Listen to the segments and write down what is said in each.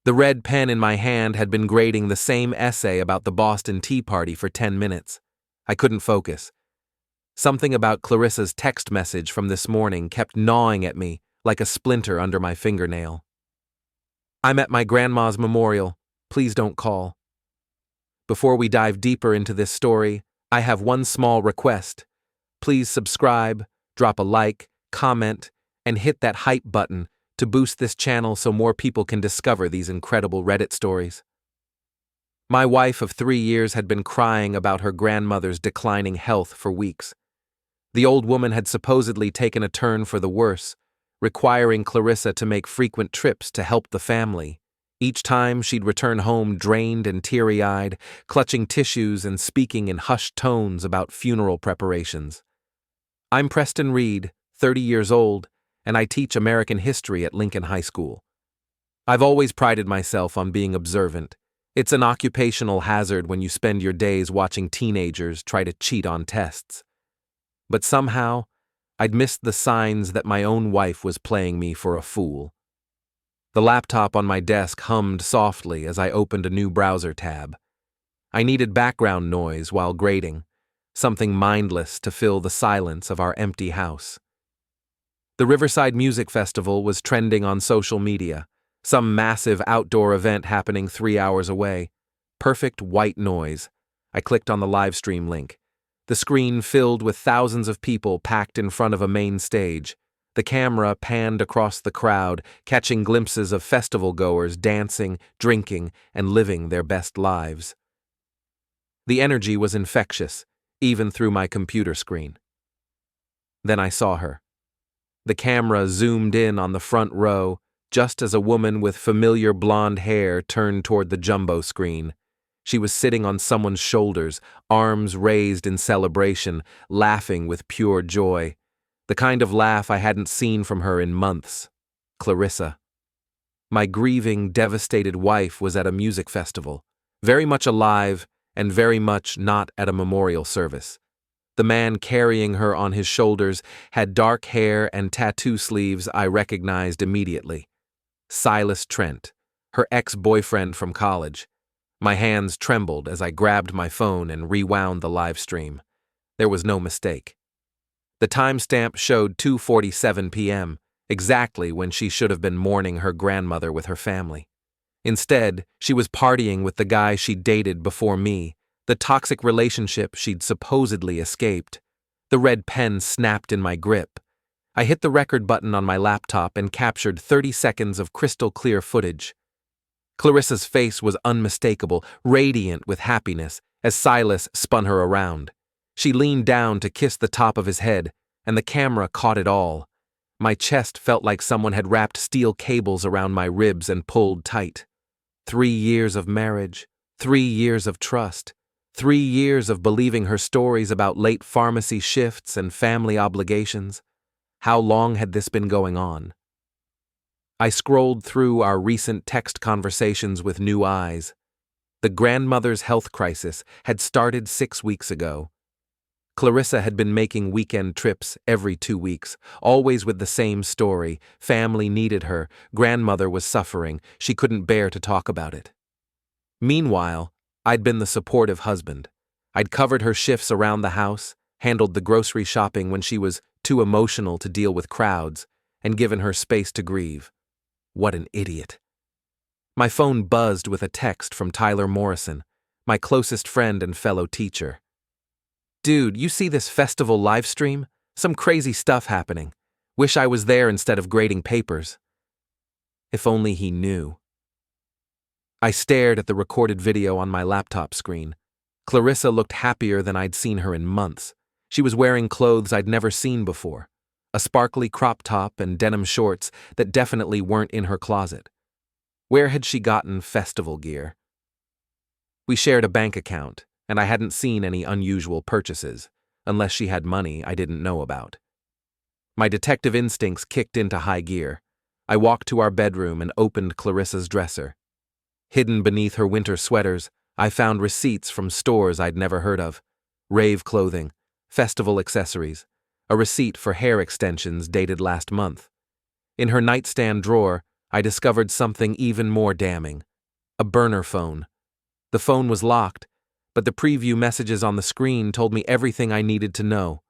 The red pen in my hand had been grading the same essay about the Boston Tea Party for 10 minutes. I couldn't focus. Something about Clarissa's text message from this morning kept gnawing at me like a splinter under my fingernail. "I'm at my grandma's memorial. Please don't call." Before we dive deeper into this story, I have one small request. Please subscribe, drop a like, comment, and hit that hype button to boost this channel so more people can discover these incredible Reddit stories. My wife of 3 years had been crying about her grandmother's declining health for weeks. The old woman had supposedly taken a turn for the worse, requiring Clarissa to make frequent trips to help the family. Each time she'd return home drained and teary-eyed, clutching tissues and speaking in hushed tones about funeral preparations. I'm Preston Reed, 30 years old, and I teach American history at Lincoln High School. I've always prided myself on being observant. It's an occupational hazard when you spend your days watching teenagers try to cheat on tests. But somehow, I'd missed the signs that my own wife was playing me for a fool. The laptop on my desk hummed softly as I opened a new browser tab. I needed background noise while grading, something mindless to fill the silence of our empty house. The Riverside Music Festival was trending on social media, some massive outdoor event happening 3 hours away. Perfect white noise. I clicked on the livestream link. The screen filled with thousands of people packed in front of a main stage. The camera panned across the crowd, catching glimpses of festival-goers dancing, drinking, and living their best lives. The energy was infectious, even through my computer screen. Then I saw her. The camera zoomed in on the front row, just as a woman with familiar blonde hair turned toward the jumbo screen. She was sitting on someone's shoulders, arms raised in celebration, laughing with pure joy. The kind of laugh I hadn't seen from her in months. Clarissa. My grieving, devastated wife was at a music festival, very much alive and very much not at a memorial service. The man carrying her on his shoulders had dark hair and tattoo sleeves I recognized immediately. Silas Trent, her ex-boyfriend from college. My hands trembled as I grabbed my phone and rewound the live stream. There was no mistake. The timestamp showed 2:47 p.m., exactly when she should have been mourning her grandmother with her family. Instead, she was partying with the guy she'd dated before me, the toxic relationship she'd supposedly escaped. The red pen snapped in my grip. I hit the record button on my laptop and captured 30 seconds of crystal-clear footage. Clarissa's face was unmistakable, radiant with happiness, as Silas spun her around. She leaned down to kiss the top of his head, and the camera caught it all. My chest felt like someone had wrapped steel cables around my ribs and pulled tight. 3 years of marriage, 3 years of trust, 3 years of believing her stories about late pharmacy shifts and family obligations. How long had this been going on? I scrolled through our recent text conversations with new eyes. The grandmother's health crisis had started 6 weeks ago. Clarissa had been making weekend trips every 2 weeks, always with the same story. Family needed her, grandmother was suffering, she couldn't bear to talk about it. Meanwhile, I'd been the supportive husband. I'd covered her shifts around the house, handled the grocery shopping when she was too emotional to deal with crowds, and given her space to grieve. What an idiot. My phone buzzed with a text from Tyler Morrison, my closest friend and fellow teacher. "Dude, you see this festival live stream? Some crazy stuff happening. Wish I was there instead of grading papers." If only he knew. I stared at the recorded video on my laptop screen. Clarissa looked happier than I'd seen her in months. She was wearing clothes I'd never seen before. A sparkly crop top and denim shorts that definitely weren't in her closet. Where had she gotten festival gear? We shared a bank account, and I hadn't seen any unusual purchases, unless she had money I didn't know about. My detective instincts kicked into high gear. I walked to our bedroom and opened Clarissa's dresser. Hidden beneath her winter sweaters, I found receipts from stores I'd never heard of. Rave clothing, festival accessories, a receipt for hair extensions dated last month. In her nightstand drawer, I discovered something even more damning. A burner phone. The phone was locked, but the preview messages on the screen told me everything I needed to know.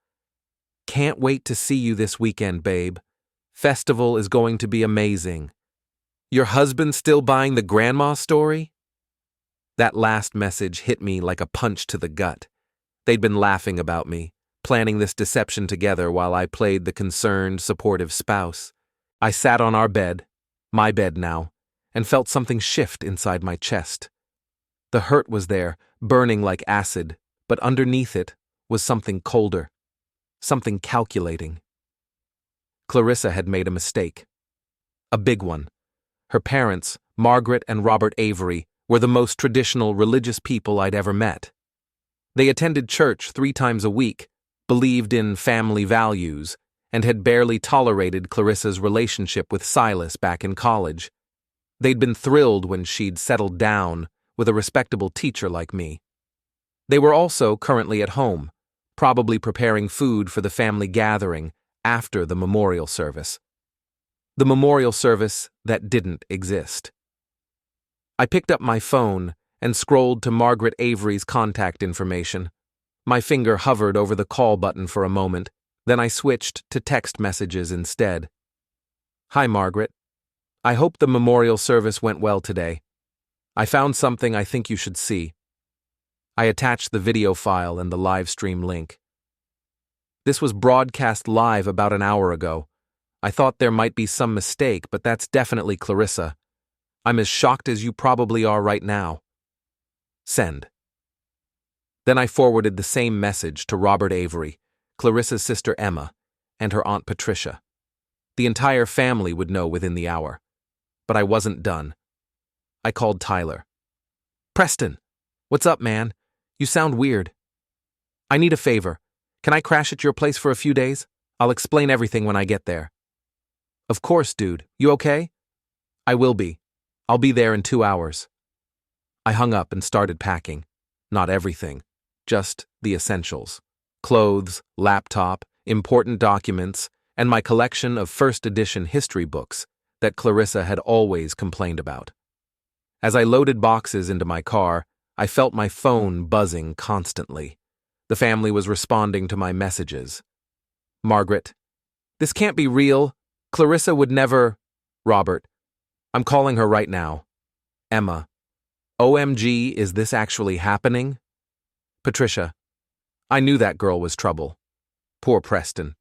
Can't wait to see you this weekend, babe. Festival is going to be amazing. Your husband still buying the grandma story? That last message hit me like a punch to the gut. They'd been laughing about me, planning this deception together while I played the concerned, supportive spouse. I sat on our bed, my bed now, and felt something shift inside my chest. The hurt was there, burning like acid, but underneath it was something colder, something calculating. Clarissa had made a mistake. A big one. Her parents, Margaret and Robert Avery, were the most traditional religious people I'd ever met. They attended church 3 times a week, believed in family values, and had barely tolerated Clarissa's relationship with Silas back in college. They'd been thrilled when she'd settled down with a respectable teacher like me. They were also currently at home, probably preparing food for the family gathering after the memorial service. The memorial service that didn't exist. I picked up my phone and scrolled to Margaret Avery's contact information. My finger hovered over the call button for a moment, then I switched to text messages instead. Hi, Margaret. I hope the memorial service went well today. I found something I think you should see. I attached the video file and the live stream link. This was broadcast live about an hour ago. I thought there might be some mistake, but that's definitely Clarissa. I'm as shocked as you probably are right now. Send. Then I forwarded the same message to Robert Avery, Clarissa's sister Emma, and her Aunt Patricia. The entire family would know within the hour. But I wasn't done. I called Tyler. Preston, what's up, man? You sound weird. I need a favor. Can I crash at your place for a few days? I'll explain everything when I get there. Of course, dude. You okay? I will be. I'll be there in 2 hours. I hung up and started packing. Not everything, just the essentials. Clothes, laptop, important documents, and my collection of first edition history books that Clarissa had always complained about. As I loaded boxes into my car, I felt my phone buzzing constantly. The family was responding to my messages. Margaret, this can't be real. Clarissa would never. Robert, I'm calling her right now. Emma, OMG, is this actually happening? Patricia, I knew that girl was trouble. Poor Preston.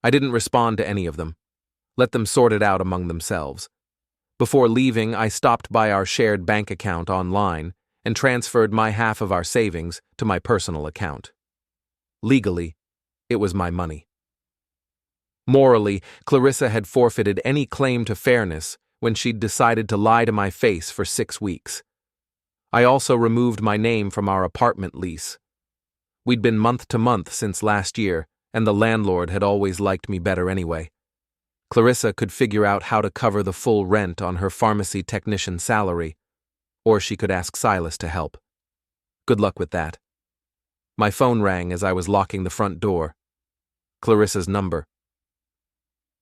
I didn't respond to any of them. Let them sort it out among themselves. Before leaving, I stopped by our shared bank account online and transferred my half of our savings to my personal account. Legally, it was my money. Morally, Clarissa had forfeited any claim to fairness when she'd decided to lie to my face for 6 weeks. I also removed my name from our apartment lease. We'd been month to month since last year, and the landlord had always liked me better anyway. Clarissa could figure out how to cover the full rent on her pharmacy technician salary, or she could ask Silas to help. Good luck with that. My phone rang as I was locking the front door. Clarissa's number.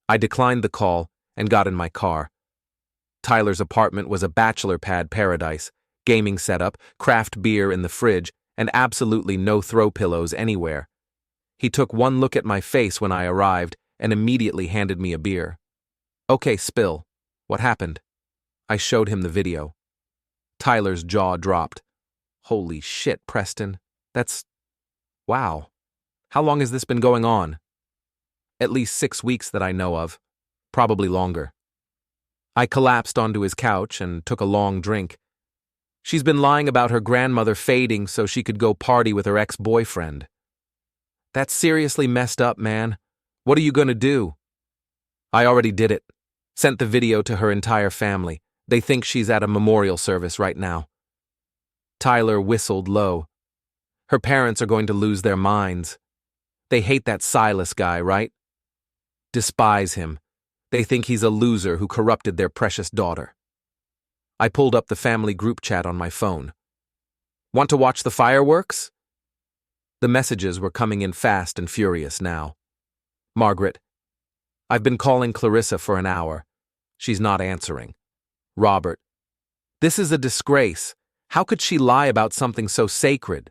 I declined the call and got in my car. Tyler's apartment was a bachelor pad paradise, gaming setup, craft beer in the fridge, and absolutely no throw pillows anywhere. He took one look at my face when I arrived and immediately handed me a beer. Okay, spill. What happened? I showed him the video. Tyler's jaw dropped. Holy shit, Preston. Wow. How long has this been going on? At least 6 weeks that I know of. Probably longer. I collapsed onto his couch and took a long drink. She's been lying about her grandmother fading so she could go party with her ex-boyfriend. That's seriously messed up, man. What are you gonna do? I already did it. Sent the video to her entire family. They think she's at a memorial service right now. Tyler whistled low. Her parents are going to lose their minds. They hate that Silas guy, right? Despise him. They think he's a loser who corrupted their precious daughter. I pulled up the family group chat on my phone. Want to watch the fireworks? The messages were coming in fast and furious now. Margaret, I've been calling Clarissa for an hour. She's not answering. Robert. This is a disgrace. How could she lie about something so sacred?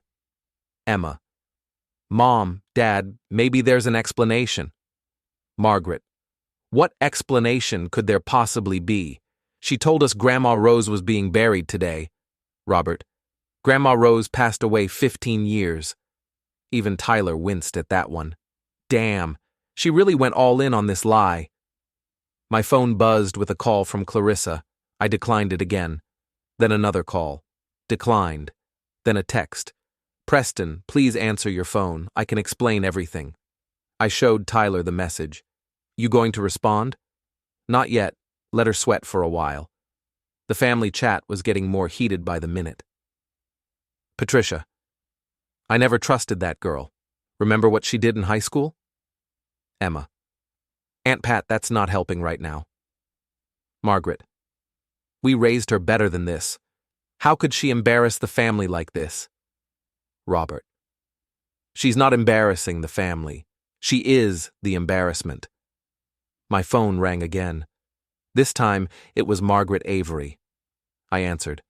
Emma. Mom, Dad, maybe there's an explanation. Margaret. What explanation could there possibly be? She told us Grandma Rose was being buried today. Robert. Grandma Rose passed away 15 years. Even Tyler winced at that one. Damn, she really went all in on this lie. My phone buzzed with a call from Clarissa. I declined it again. Then another call. Declined. Then a text. Preston, please answer your phone. I can explain everything. I showed Tyler the message. You going to respond? Not yet. Let her sweat for a while. The family chat was getting more heated by the minute. Patricia. I never trusted that girl. Remember what she did in high school? Emma. Aunt Pat, that's not helping right now. Margaret. We raised her better than this. How could she embarrass the family like this? Robert. She's not embarrassing the family. She is the embarrassment. My phone rang again. This time, it was Margaret Avery. I answered.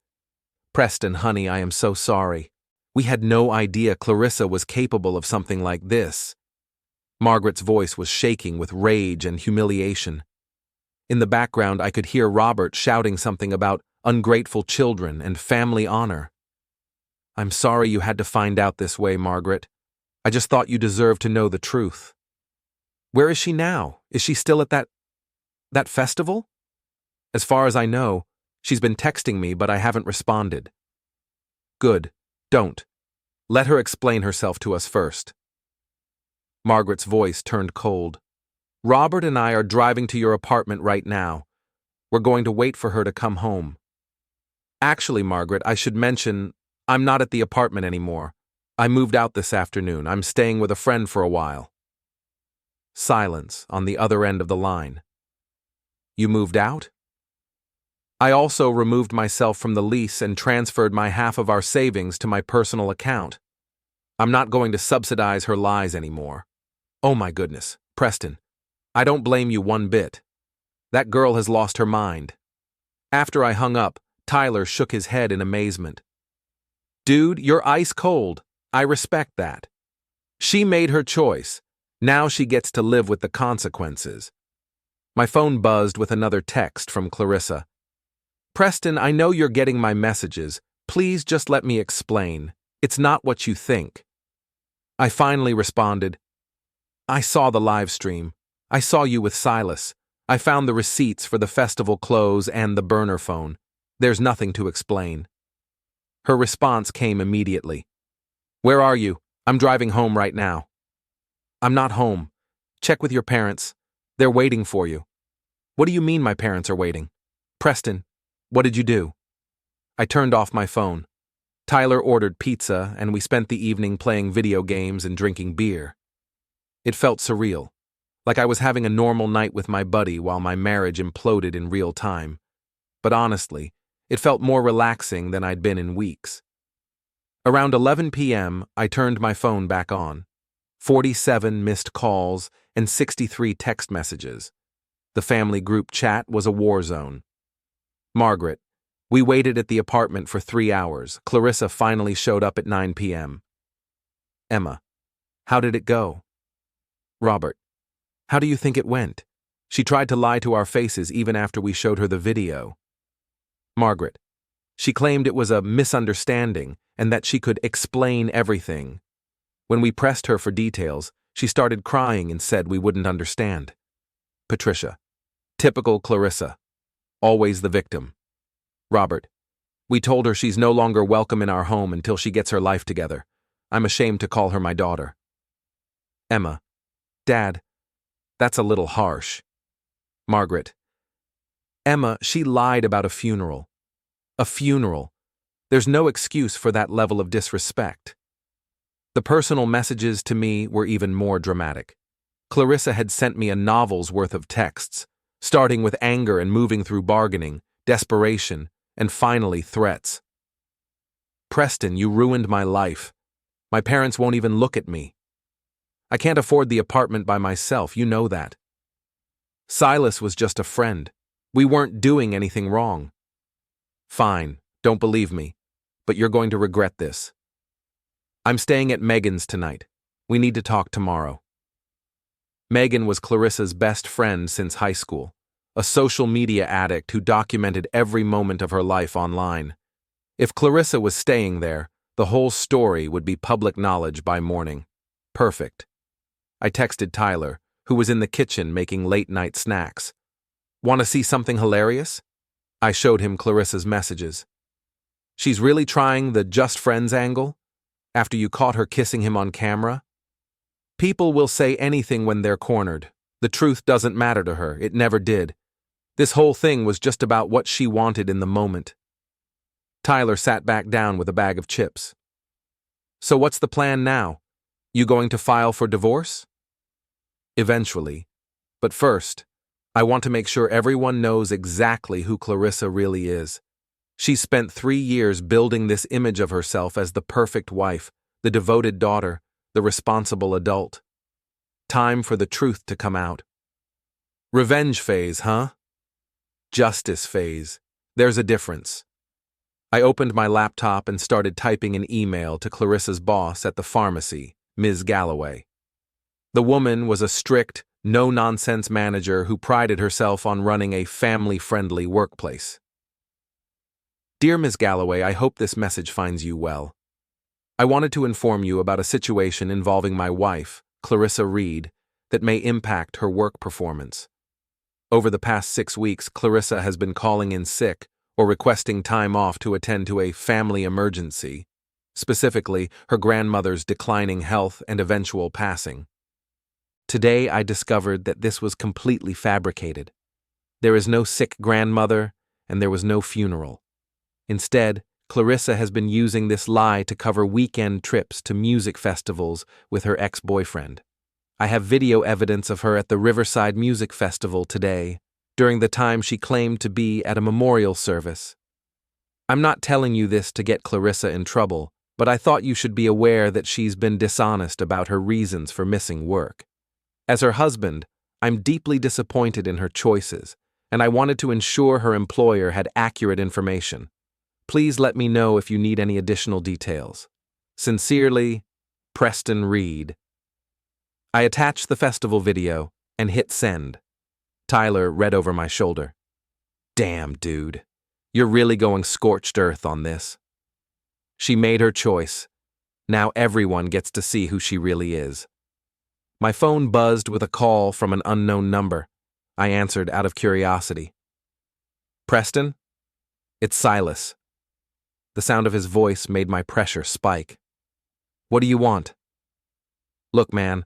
Preston, honey, I am so sorry. We had no idea Clarissa was capable of something like this. Margaret's voice was shaking with rage and humiliation. In the background, I could hear Robert shouting something about ungrateful children and family honor. I'm sorry you had to find out this way, Margaret. I just thought you deserved to know the truth. Where is she now? Is she still at that festival? As far as I know, she's been texting me, but I haven't responded. Good. Don't. Let her explain herself to us first. Margaret's voice turned cold. Robert and I are driving to your apartment right now. We're going to wait for her to come home. Actually, Margaret, I should mention, I'm not at the apartment anymore. I moved out this afternoon. I'm staying with a friend for a while. Silence on the other end of the line. You moved out? I also removed myself from the lease and transferred my half of our savings to my personal account. I'm not going to subsidize her lies anymore. Oh my goodness, Preston. I don't blame you one bit. That girl has lost her mind. After I hung up, Tyler shook his head in amazement. Dude, you're ice cold. I respect that. She made her choice. Now she gets to live with the consequences. My phone buzzed with another text from Clarissa. Preston, I know you're getting my messages. Please just let me explain. It's not what you think. I finally responded. I saw the live stream. I saw you with Silas. I found the receipts for the festival clothes and the burner phone. There's nothing to explain. Her response came immediately. Where are you? I'm driving home right now. I'm not home. Check with your parents. They're waiting for you. What do you mean my parents are waiting? Preston, what did you do? I turned off my phone. Tyler ordered pizza, and we spent the evening playing video games and drinking beer. It felt surreal, like I was having a normal night with my buddy while my marriage imploded in real time. But honestly, it felt more relaxing than I'd been in weeks. Around 11 p.m., I turned my phone back on. 47 missed calls and 63 text messages. The family group chat was a war zone. Margaret. We waited at the apartment for 3 hours. Clarissa finally showed up at 9 p.m. Emma. How did it go? Robert. How do you think it went? She tried to lie to our faces even after we showed her the video. Margaret. She claimed it was a misunderstanding and that she could explain everything. When we pressed her for details, she started crying and said we wouldn't understand. Patricia. Typical Clarissa. Always the victim. Robert. We told her she's no longer welcome in our home until she gets her life together. I'm ashamed to call her my daughter. Emma. Dad. That's a little harsh. Margaret. Emma, she lied about a funeral. A funeral. There's no excuse for that level of disrespect. The personal messages to me were even more dramatic. Clarissa had sent me a novel's worth of texts, starting with anger and moving through bargaining, desperation, and finally threats. Preston, you ruined my life. My parents won't even look at me. I can't afford the apartment by myself, you know that. Silas was just a friend. We weren't doing anything wrong. Fine, don't believe me, but you're going to regret this. I'm staying at Megan's tonight. We need to talk tomorrow. Megan was Clarissa's best friend since high school, a social media addict who documented every moment of her life online. If Clarissa was staying there, the whole story would be public knowledge by morning. Perfect. I texted Tyler, who was in the kitchen making late-night snacks. Want to see something hilarious? I showed him Clarissa's messages. She's really trying the just friends angle? After you caught her kissing him on camera? People will say anything when they're cornered. The truth doesn't matter to her. It never did. This whole thing was just about what she wanted in the moment. Tyler sat back down with a bag of chips. So what's the plan now? You going to file for divorce? Eventually. But first, I want to make sure everyone knows exactly who Clarissa really is. She spent 3 years building this image of herself as the perfect wife, the devoted daughter, the responsible adult. Time for the truth to come out. Revenge phase, huh? Justice phase. There's a difference. I opened my laptop and started typing an email to Clarissa's boss at the pharmacy, Ms. Galloway. The woman was a strict, no-nonsense manager who prided herself on running a family-friendly workplace. Dear Ms. Galloway, I hope this message finds you well. I wanted to inform you about a situation involving my wife, Clarissa Reed, that may impact her work performance. Over the past 6 weeks, Clarissa has been calling in sick or requesting time off to attend to a family emergency, specifically her grandmother's declining health and eventual passing. Today, I discovered that this was completely fabricated. There is no sick grandmother, and there was no funeral. Instead, Clarissa has been using this lie to cover weekend trips to music festivals with her ex-boyfriend. I have video evidence of her at the Riverside Music Festival today, during the time she claimed to be at a memorial service. I'm not telling you this to get Clarissa in trouble, but I thought you should be aware that she's been dishonest about her reasons for missing work. As her husband, I'm deeply disappointed in her choices, and I wanted to ensure her employer had accurate information. Please let me know if you need any additional details. Sincerely, Preston Reed. I attached the festival video and hit send. Tyler read over my shoulder. Damn, dude. You're really going scorched earth on this. She made her choice. Now everyone gets to see who she really is. My phone buzzed with a call from an unknown number. I answered out of curiosity. Preston? It's Silas. The sound of his voice made my pressure spike. What do you want? Look, man,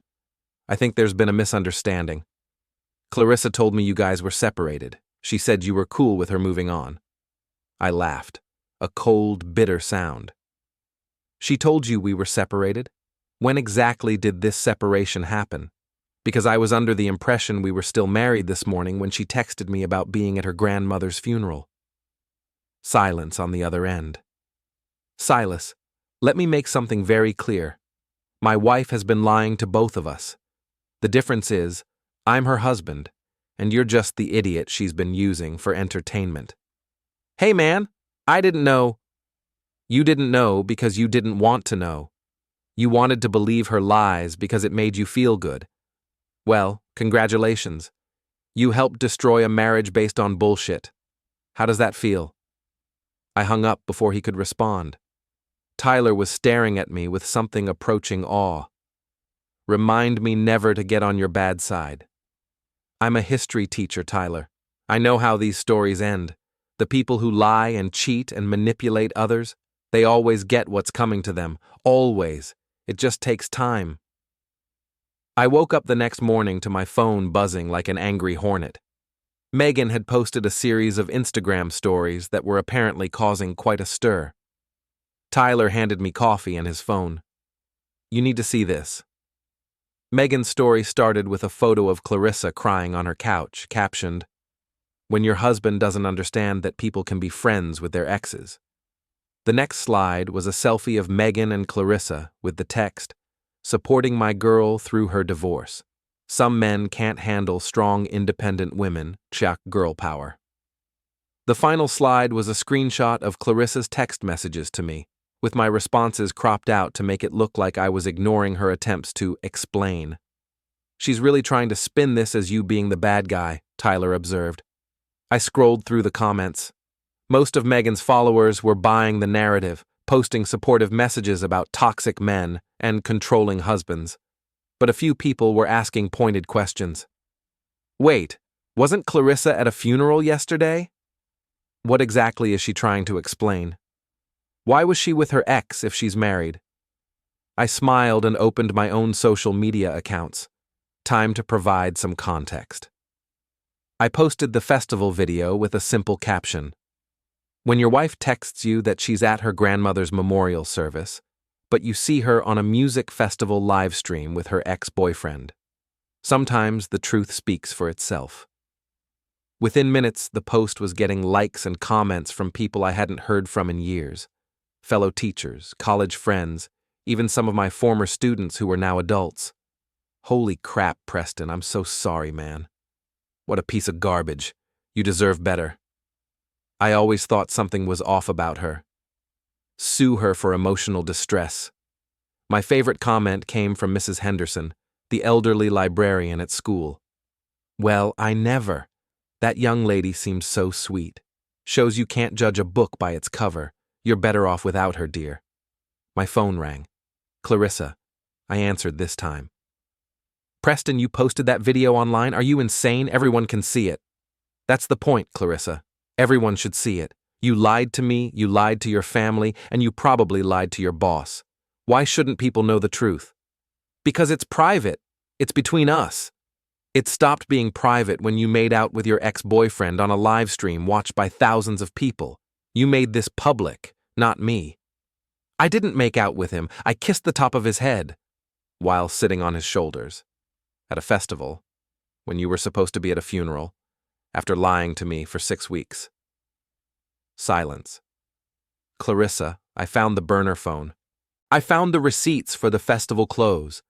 I think there's been a misunderstanding. Clarissa told me you guys were separated. She said you were cool with her moving on. I laughed, a cold, bitter sound. She told you we were separated? When exactly did this separation happen? Because I was under the impression we were still married this morning when she texted me about being at her grandmother's funeral. Silence on the other end. Silas, let me make something very clear. My wife has been lying to both of us. The difference is, I'm her husband, and you're just the idiot she's been using for entertainment. Hey man, I didn't know. You didn't know because you didn't want to know. You wanted to believe her lies because it made you feel good. Well, congratulations. You helped destroy a marriage based on bullshit. How does that feel? I hung up before he could respond. Tyler was staring at me with something approaching awe. Remind me never to get on your bad side. I'm a history teacher, Tyler. I know how these stories end. The people who lie and cheat and manipulate others, they always get what's coming to them. Always. It just takes time. I woke up the next morning to my phone buzzing like an angry hornet. Megan had posted a series of Instagram stories that were apparently causing quite a stir. Tyler handed me coffee and his phone. You need to see this. Megan's story started with a photo of Clarissa crying on her couch, captioned, "When your husband doesn't understand that people can be friends with their exes." The next slide was a selfie of Megan and Clarissa with the text, "Supporting my girl through her divorce. Some men can't handle strong, independent women, chuck girl power." The final slide was a screenshot of Clarissa's text messages to me, with my responses cropped out to make it look like I was ignoring her attempts to explain. "She's really trying to spin this as you being the bad guy," Tyler observed. I scrolled through the comments. Most of Megan's followers were buying the narrative, posting supportive messages about toxic men and controlling husbands. But a few people were asking pointed questions. "Wait, wasn't Clarissa at a funeral yesterday? What exactly is she trying to explain? Why was she with her ex if she's married?" I smiled and opened my own social media accounts. Time to provide some context. I posted the festival video with a simple caption. When your wife texts you that she's at her grandmother's memorial service, but you see her on a music festival live stream with her ex-boyfriend, sometimes the truth speaks for itself. Within minutes, the post was getting likes and comments from people I hadn't heard from in years. Fellow teachers, college friends, even some of my former students who were now adults. "Holy crap, Preston, I'm so sorry, man. What a piece of garbage. You deserve better. I always thought something was off about her. Sue her for emotional distress." My favorite comment came from Mrs. Henderson, the elderly librarian at school. "Well, I never. That young lady seems so sweet. Shows you can't judge a book by its cover. You're better off without her, dear." My phone rang. "Clarissa." I answered this time. "Preston, you posted that video online? Are you insane? Everyone can see it." "That's the point, Clarissa. Everyone should see it. You lied to me, you lied to your family, and you probably lied to your boss. Why shouldn't people know the truth?" "Because it's private. It's between us." "It stopped being private when you made out with your ex-boyfriend on a live stream watched by thousands of people. You made this public, not me." "I didn't make out with him. I kissed the top of his head," while sitting on his shoulders. At a festival, when you were supposed to be at a funeral, after lying to me for 6 weeks. Silence. "Clarissa, I found the burner phone. I found the receipts for the festival clothes.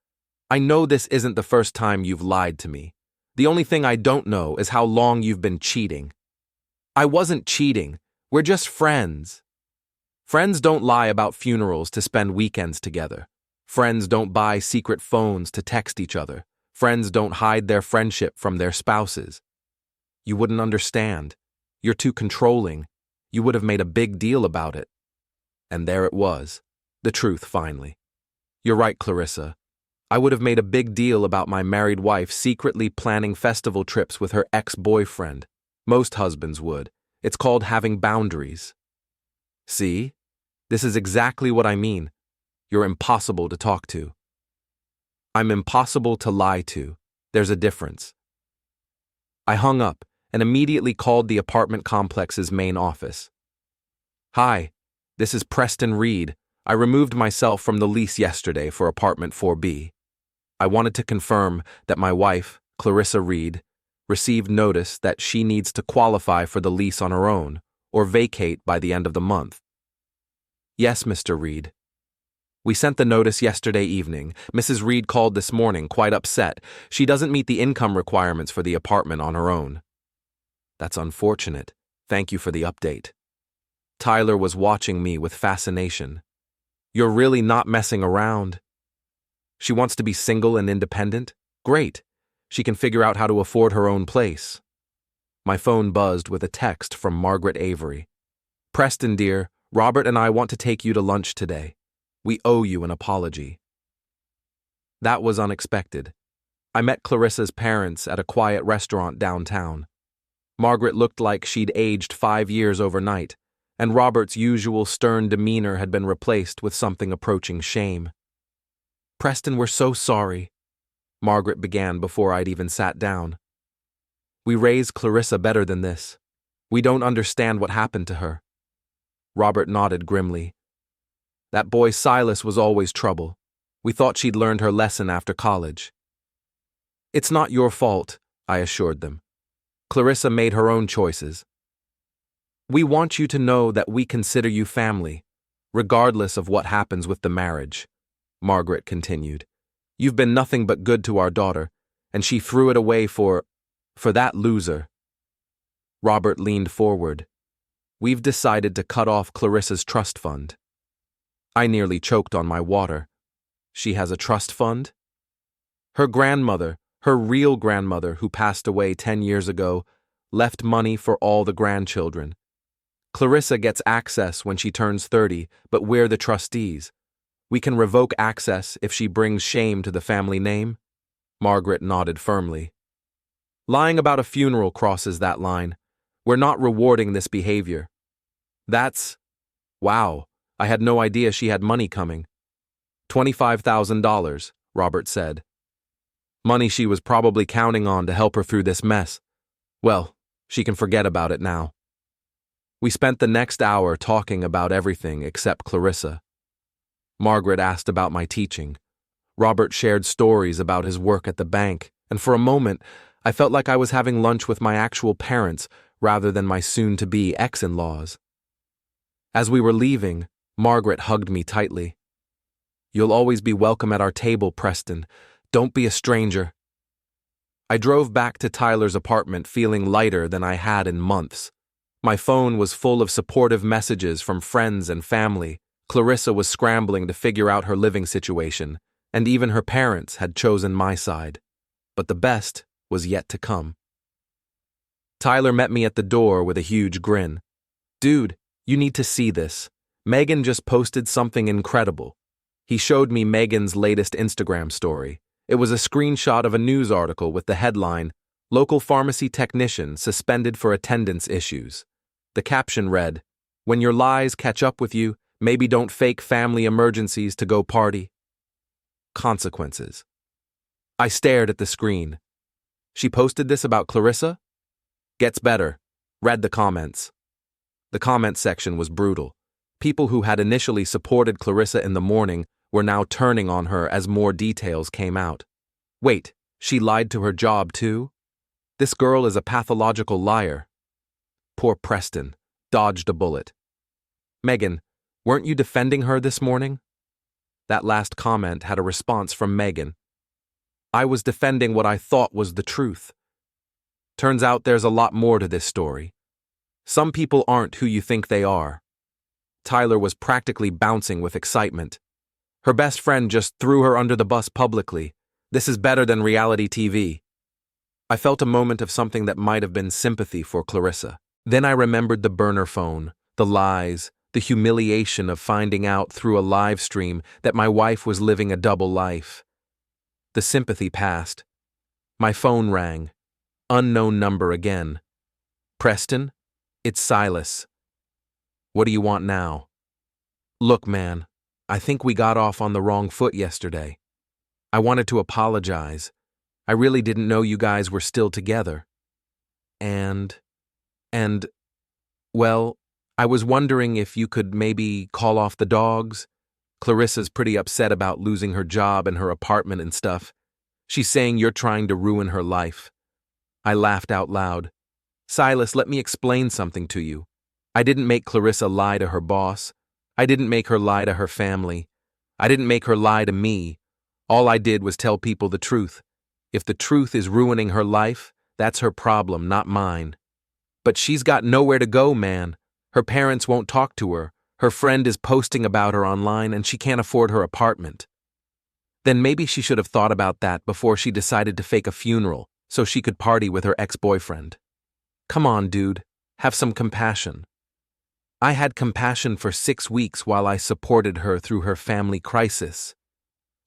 I know this isn't the first time you've lied to me. The only thing I don't know is how long you've been cheating." "I wasn't cheating. We're just friends." Friends don't lie about funerals to spend weekends together. Friends don't buy secret phones to text each other. Friends don't hide their friendship from their spouses. You wouldn't understand. You're too controlling. You would have made a big deal about it. And there it was. The truth, finally. "You're right, Clarissa. I would have made a big deal about my married wife secretly planning festival trips with her ex-boyfriend. Most husbands would. It's called having boundaries." "See? This is exactly what I mean. You're impossible to talk to." "I'm impossible to lie to. There's a difference." I hung up and immediately called the apartment complex's main office. "Hi, this is Preston Reed. I removed myself from the lease yesterday for apartment 4B. I wanted to confirm that my wife, Clarissa Reed, received notice that she needs to qualify for the lease on her own or vacate by the end of the month." "Yes, Mr. Reed. We sent the notice yesterday evening. Mrs. Reed called this morning, quite upset. She doesn't meet the income requirements for the apartment on her own." "That's unfortunate. Thank you for the update." Tyler was watching me with fascination. "You're really not messing around. She wants to be single and independent? Great. She can figure out how to afford her own place." My phone buzzed with a text from Margaret Avery. "Preston, dear, Robert and I want to take you to lunch today. We owe you an apology." That was unexpected. I met Clarissa's parents at a quiet restaurant downtown. Margaret looked like she'd aged 5 years overnight, and Robert's usual stern demeanor had been replaced with something approaching shame. "Preston, we're so sorry," Margaret began before I'd even sat down. "We raised Clarissa better than this. We don't understand what happened to her." Robert nodded grimly. "That boy Silas was always trouble. We thought she'd learned her lesson after college." "It's not your fault," I assured them. "Clarissa made her own choices. We want you to know that we consider you family, regardless of what happens with the marriage," Margaret continued. "You've been nothing but good to our daughter, and she threw it away for that loser." Robert leaned forward, We've decided to cut off Clarissa's trust fund. I nearly choked on my water. She has a trust fund? Her grandmother, her real grandmother who passed away 10 years ago, left money for all the grandchildren. Clarissa gets access when she turns 30, but we're the trustees. We can revoke access if she brings shame to the family name? Margaret nodded firmly. Lying about a funeral crosses that line. We're not rewarding this behavior. Wow, I had no idea she had money coming. $25,000, Robert said. Money she was probably counting on to help her through this mess. Well, she can forget about it now. We spent the next hour talking about everything except Clarissa. Margaret asked about my teaching. Robert shared stories about his work at the bank, and for a moment, I felt like I was having lunch with my actual parents rather than my soon-to-be ex-in-laws. As we were leaving, Margaret hugged me tightly. You'll always be welcome at our table, Preston. Don't be a stranger. I drove back to Tyler's apartment feeling lighter than I had in months. My phone was full of supportive messages from friends and family. Clarissa was scrambling to figure out her living situation, and even her parents had chosen my side. But the best was yet to come. Tyler met me at the door with a huge grin. Dude, you need to see this. Megan just posted something incredible. He showed me Megan's latest Instagram story. It was a screenshot of a news article with the headline, Local Pharmacy Technician Suspended for Attendance Issues. The caption read, When your lies catch up with you, maybe don't fake family emergencies to go party. Consequences. I stared at the screen. She posted this about Clarissa? Gets better. Read the comments. The comment section was brutal. People who had initially supported Clarissa in the morning were now turning on her as more details came out. Wait, she lied to her job too? This girl is a pathological liar. Poor Preston. Dodged a bullet. Megan, weren't you defending her this morning? That last comment had a response from Megan. I was defending what I thought was the truth. Turns out there's a lot more to this story. Some people aren't who you think they are. Tyler was practically bouncing with excitement. Her best friend just threw her under the bus publicly. This is better than reality TV. I felt a moment of something that might have been sympathy for Clarissa. Then I remembered the burner phone, the lies, the humiliation of finding out through a live stream that my wife was living a double life. The sympathy passed. My phone rang. Unknown number again. Preston? It's Silas. What do you want now? Look, man, I think we got off on the wrong foot yesterday. I wanted to apologize. I really didn't know you guys were still together. Well, I was wondering if you could maybe call off the dogs. Clarissa's pretty upset about losing her job and her apartment and stuff. She's saying you're trying to ruin her life. I laughed out loud. Silas, let me explain something to you. I didn't make Clarissa lie to her boss. I didn't make her lie to her family. I didn't make her lie to me. All I did was tell people the truth. If the truth is ruining her life, that's her problem, not mine. But she's got nowhere to go, man. Her parents won't talk to her. Her friend is posting about her online and she can't afford her apartment. Then maybe she should have thought about that before she decided to fake a funeral so she could party with her ex-boyfriend. Come on, dude. Have some compassion. I had compassion for 6 weeks while I supported her through her family crisis.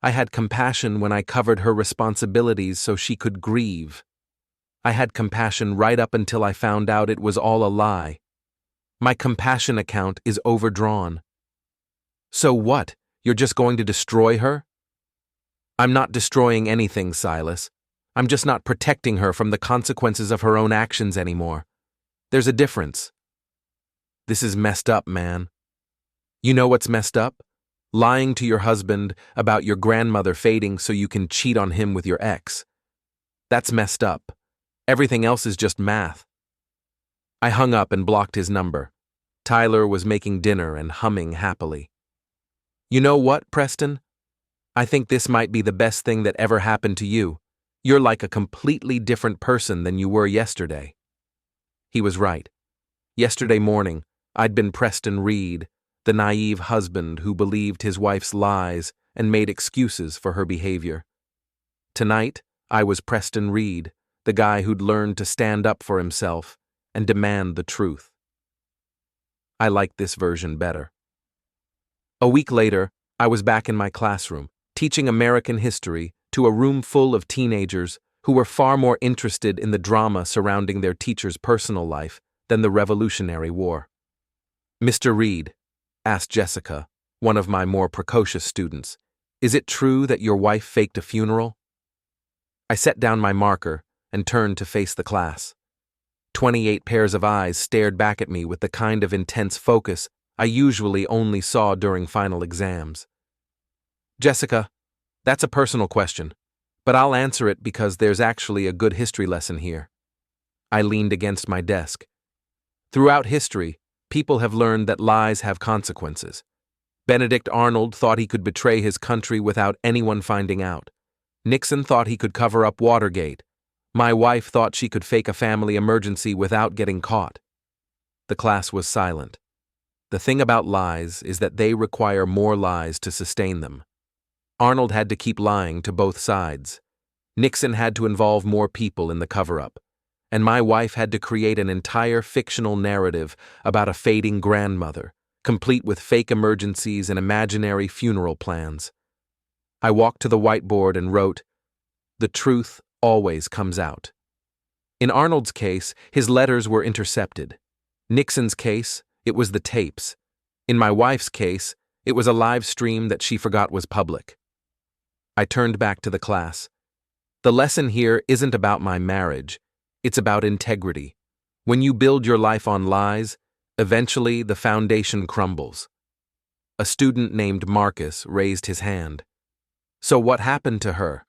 I had compassion when I covered her responsibilities so she could grieve. I had compassion right up until I found out it was all a lie. My compassion account is overdrawn. So what? You're just going to destroy her? I'm not destroying anything, Silas. I'm just not protecting her from the consequences of her own actions anymore. There's a difference. This is messed up, man. You know what's messed up? Lying to your husband about your grandmother fading so you can cheat on him with your ex. That's messed up. Everything else is just math. I hung up and blocked his number. Tyler was making dinner and humming happily. You know what, Preston? I think this might be the best thing that ever happened to you. You're like a completely different person than you were yesterday. He was right. Yesterday morning, I'd been Preston Reed, the naive husband who believed his wife's lies and made excuses for her behavior. Tonight, I was Preston Reed, the guy who'd learned to stand up for himself and demand the truth. I liked this version better. A week later, I was back in my classroom, teaching American history to a room full of teenagers who were far more interested in the drama surrounding their teacher's personal life than the Revolutionary War. "Mr. Reed," asked Jessica, one of my more precocious students, "is it true that your wife faked a funeral?" I set down my marker and turned to face the class. 28 pairs of eyes stared back at me with the kind of intense focus I usually only saw during final exams. "Jessica, that's a personal question, but I'll answer it because there's actually a good history lesson here." I leaned against my desk. Throughout history, people have learned that lies have consequences. Benedict Arnold thought he could betray his country without anyone finding out. Nixon thought he could cover up Watergate. My wife thought she could fake a family emergency without getting caught. The class was silent. The thing about lies is that they require more lies to sustain them. Arnold had to keep lying to both sides. Nixon had to involve more people in the cover-up. And my wife had to create an entire fictional narrative about a fading grandmother, complete with fake emergencies and imaginary funeral plans. I walked to the whiteboard and wrote, "The truth always comes out." In Arnold's case, his letters were intercepted. Nixon's case, it was the tapes. In my wife's case, it was a live stream that she forgot was public. I turned back to the class. The lesson here isn't about my marriage. It's about integrity. When you build your life on lies, eventually the foundation crumbles. A student named Marcus raised his hand. "So what happened to her?"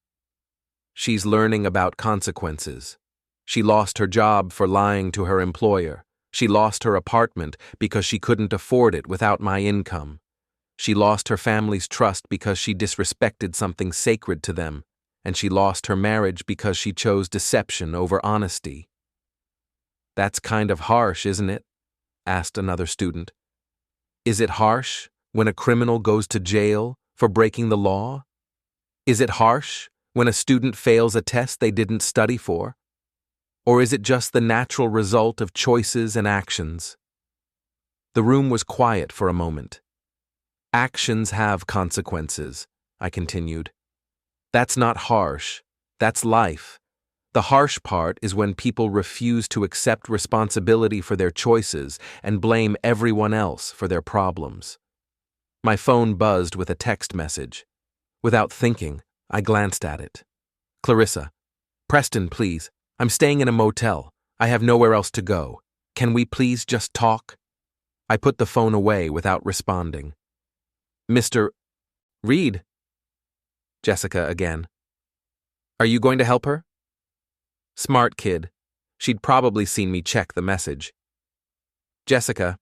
"She's learning about consequences. She lost her job for lying to her employer. She lost her apartment because she couldn't afford it without my income. She lost her family's trust because she disrespected something sacred to them. And she lost her marriage because she chose deception over honesty." "That's kind of harsh, isn't it?" asked another student. "Is it harsh when a criminal goes to jail for breaking the law? Is it harsh when a student fails a test they didn't study for? Or is it just the natural result of choices and actions?" The room was quiet for a moment. "Actions have consequences," I continued. "That's not harsh. That's life. The harsh part is when people refuse to accept responsibility for their choices and blame everyone else for their problems." My phone buzzed with a text message. Without thinking, I glanced at it. "Clarissa, Preston, please. I'm staying in a motel. I have nowhere else to go. Can we please just talk?" I put the phone away without responding. "Mr. Reed?" Jessica again. "Are you going to help her?" Smart kid. She'd probably seen me check the message. "Jessica,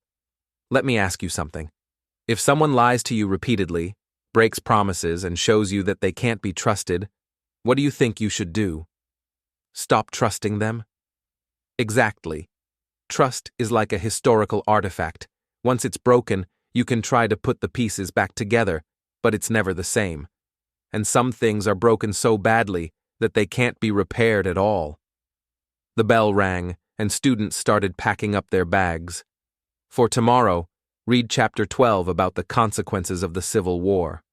let me ask you something. If someone lies to you repeatedly, breaks promises, and shows you that they can't be trusted, what do you think you should do? Stop trusting them?" "Exactly. Trust is like a historical artifact. Once it's broken, you can try to put the pieces back together, but it's never the same. And some things are broken so badly that they can't be repaired at all." The bell rang, and students started packing up their bags. For tomorrow, read Chapter 12 about the consequences of the Civil War.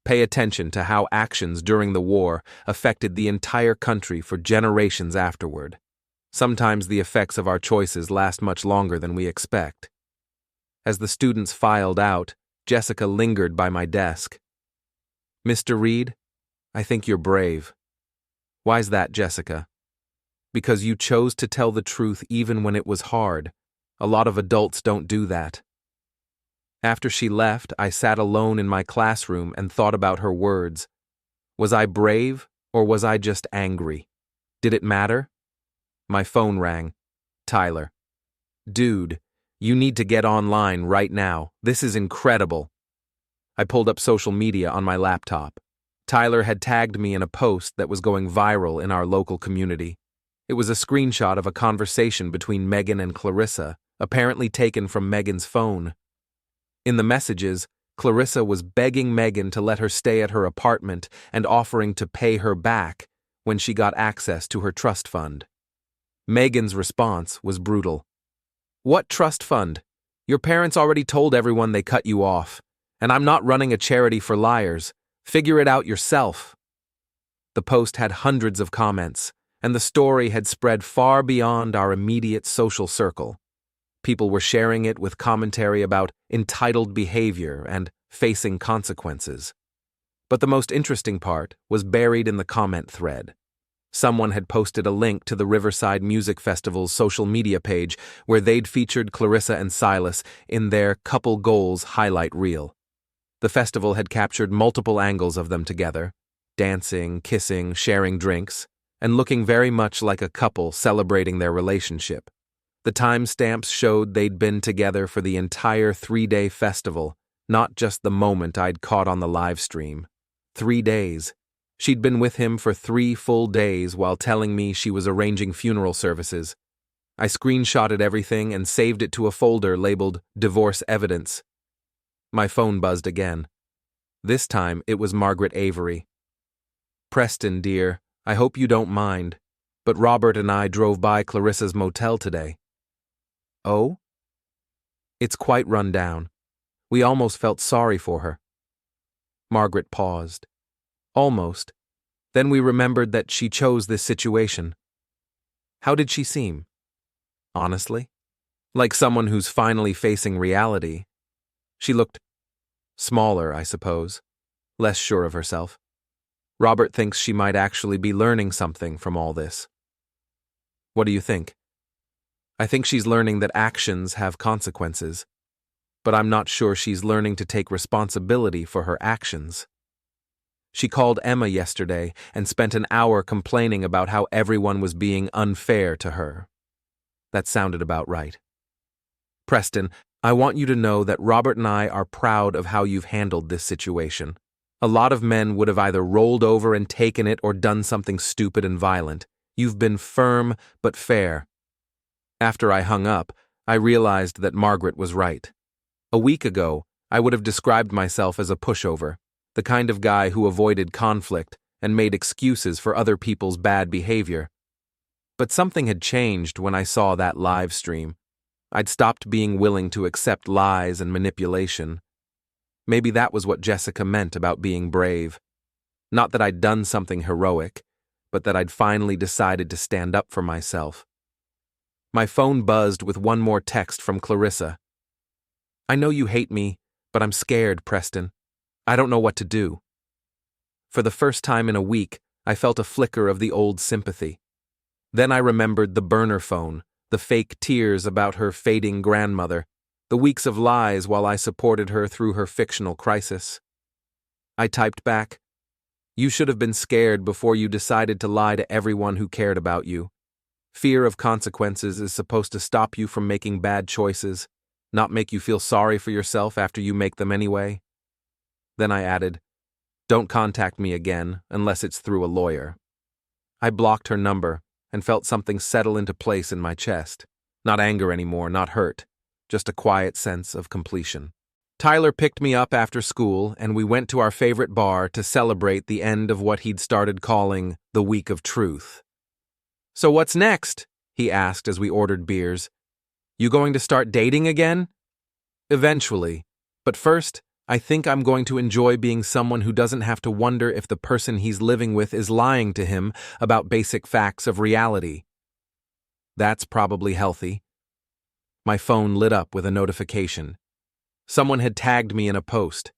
Pay attention to how actions during the war affected the entire country for generations afterward. Sometimes the effects of our choices last much longer than we expect. As the students filed out, Jessica lingered by my desk. "Mr. Reed, I think you're brave." "Why's that, Jessica?" "Because you chose to tell the truth even when it was hard. A lot of adults don't do that." After she left, I sat alone in my classroom and thought about her words. Was I brave, or was I just angry? Did it matter? My phone rang. Tyler. "Dude, you need to get online right now. This is incredible." I pulled up social media on my laptop. Tyler had tagged me in a post that was going viral in our local community. It was a screenshot of a conversation between Megan and Clarissa, apparently taken from Megan's phone. In the messages, Clarissa was begging Megan to let her stay at her apartment and offering to pay her back when she got access to her trust fund. Megan's response was brutal. "What trust fund? Your parents already told everyone they cut you off, and I'm not running a charity for liars. Figure it out yourself." The post had hundreds of comments, and the story had spread far beyond our immediate social circle. People were sharing it with commentary about entitled behavior and facing consequences. But the most interesting part was buried in the comment thread. Someone had posted a link to the Riverside Music Festival's social media page where they'd featured Clarissa and Silas in their Couple Goals highlight reel. The festival had captured multiple angles of them together, dancing, kissing, sharing drinks, and looking very much like a couple celebrating their relationship. The timestamps showed they'd been together for the entire 3-day festival, not just the moment I'd caught on the live stream. 3 days. She'd been with him for 3 full days while telling me she was arranging funeral services. I screenshotted everything and saved it to a folder labeled Divorce Evidence. My phone buzzed again. This time it was Margaret Avery. "Preston, dear, I hope you don't mind, but Robert and I drove by Clarissa's motel today." "Oh?" "It's quite run down. We almost felt sorry for her." Margaret paused. "Almost. Then we remembered that she chose this situation." "How did she seem?" "Honestly? Like someone who's finally facing reality. She looked smaller, I suppose, less sure of herself. Robert thinks she might actually be learning something from all this." "What do you think?" "I think she's learning that actions have consequences, but I'm not sure she's learning to take responsibility for her actions." She called Emma yesterday and spent an hour complaining about how everyone was being unfair to her. That sounded about right. "Preston, I want you to know that Robert and I are proud of how you've handled this situation. A lot of men would have either rolled over and taken it or done something stupid and violent. You've been firm but fair." After I hung up, I realized that Margaret was right. A week ago, I would have described myself as a pushover, the kind of guy who avoided conflict and made excuses for other people's bad behavior. But something had changed when I saw that live stream. I'd stopped being willing to accept lies and manipulation. Maybe that was what Jessica meant about being brave. Not that I'd done something heroic, but that I'd finally decided to stand up for myself. My phone buzzed with one more text from Clarissa. "I know you hate me, but I'm scared, Preston. I don't know what to do." For the first time in a week, I felt a flicker of the old sympathy. Then I remembered the burner phone, the fake tears about her fading grandmother, the weeks of lies while I supported her through her fictional crisis. I typed back, "You should have been scared before you decided to lie to everyone who cared about you. Fear of consequences is supposed to stop you from making bad choices, not make you feel sorry for yourself after you make them anyway." Then I added, "Don't contact me again unless it's through a lawyer." I blocked her number and felt something settle into place in my chest. Not anger anymore, not hurt, just a quiet sense of completion. Tyler picked me up after school and we went to our favorite bar to celebrate the end of what he'd started calling the Week of Truth. "So what's next?" he asked as we ordered beers. "You going to start dating again?" "Eventually, but first, I think I'm going to enjoy being someone who doesn't have to wonder if the person he's living with is lying to him about basic facts of reality." "That's probably healthy." My phone lit up with a notification. Someone had tagged me in a post.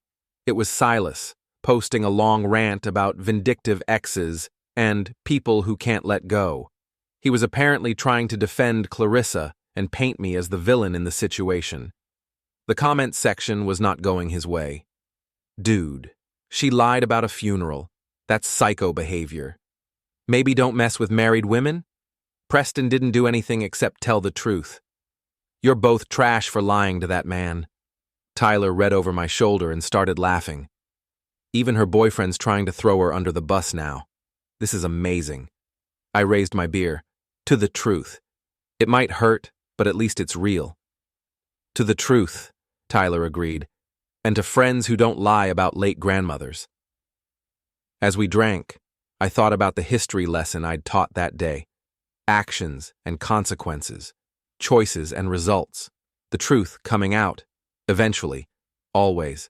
It was Silas, posting a long rant about vindictive exes and people who can't let go. He was apparently trying to defend Clarissa and paint me as the villain in the situation. The comment section was not going his way. "Dude, she lied about a funeral. That's psycho behavior. Maybe don't mess with married women? Preston didn't do anything except tell the truth. You're both trash for lying to that man." Tyler read over my shoulder and started laughing. Even her boyfriend's trying to throw her under the bus now. This is amazing. I raised my beer. To the truth. It might hurt, but at least it's real. To the truth, Tyler agreed, and to friends who don't lie about late grandmothers. As we drank, I thought about the history lesson I'd taught that day. Actions and consequences, choices and results, the truth coming out, eventually, always.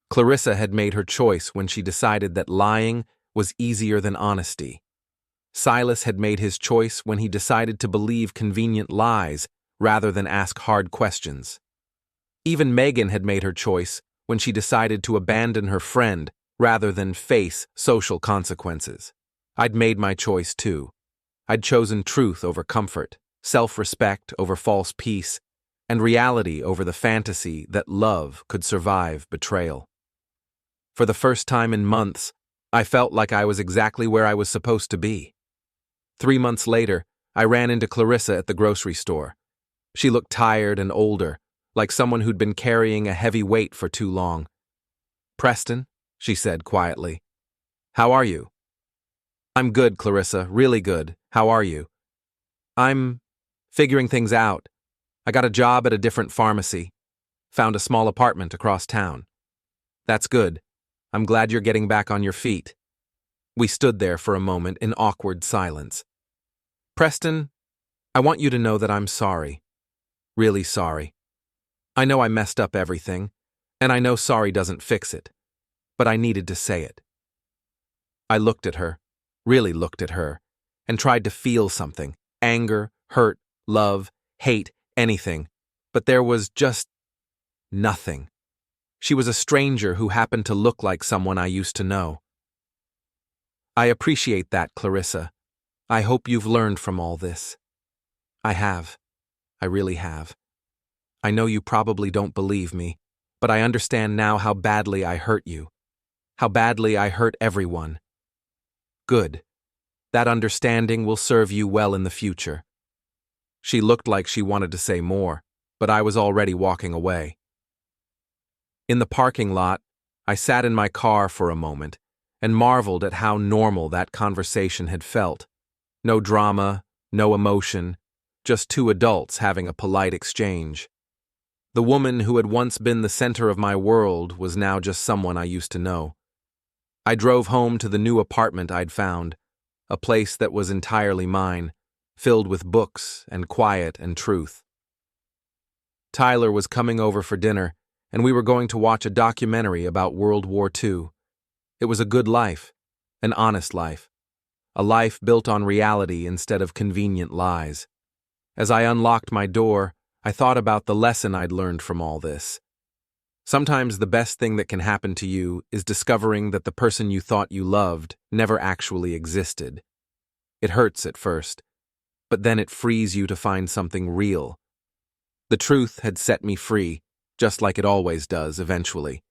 Clarissa had made her choice when she decided that lying was easier than honesty. Silas had made his choice when he decided to believe convenient lies rather than ask hard questions. Even Megan had made her choice when she decided to abandon her friend rather than face social consequences. I'd made my choice too. I'd chosen truth over comfort, self-respect over false peace, and reality over the fantasy that love could survive betrayal. For the first time in months, I felt like I was exactly where I was supposed to be. 3 months later, I ran into Clarissa at the grocery store. She looked tired and older, like someone who'd been carrying a heavy weight for too long. "Preston," she said quietly. "How are you?" "I'm good, Clarissa, really good. How are you?" "I'm figuring things out. I got a job at a different pharmacy. Found a small apartment across town." "That's good. I'm glad you're getting back on your feet." We stood there for a moment in awkward silence. "Preston, I want you to know that I'm sorry. Really sorry. I know I messed up everything, and I know sorry doesn't fix it, but I needed to say it." I looked at her, really looked at her, and tried to feel something, anger, hurt, love, hate, anything, but there was just nothing. She was a stranger who happened to look like someone I used to know. "I appreciate that, Clarissa. I hope you've learned from all this." "I have. I really have. I know you probably don't believe me, but I understand now how badly I hurt you. How badly I hurt everyone." "Good. That understanding will serve you well in the future." She looked like she wanted to say more, but I was already walking away. In the parking lot, I sat in my car for a moment and marveled at how normal that conversation had felt. No drama, no emotion, just two adults having a polite exchange. The woman who had once been the center of my world was now just someone I used to know. I drove home to the new apartment I'd found, a place that was entirely mine, filled with books and quiet and truth. Tyler was coming over for dinner, and we were going to watch a documentary about World War II. It was a good life, an honest life, a life built on reality instead of convenient lies. As I unlocked my door, I thought about the lesson I'd learned from all this. Sometimes the best thing that can happen to you is discovering that the person you thought you loved never actually existed. It hurts at first, but then it frees you to find something real. The truth had set me free, just like it always does eventually.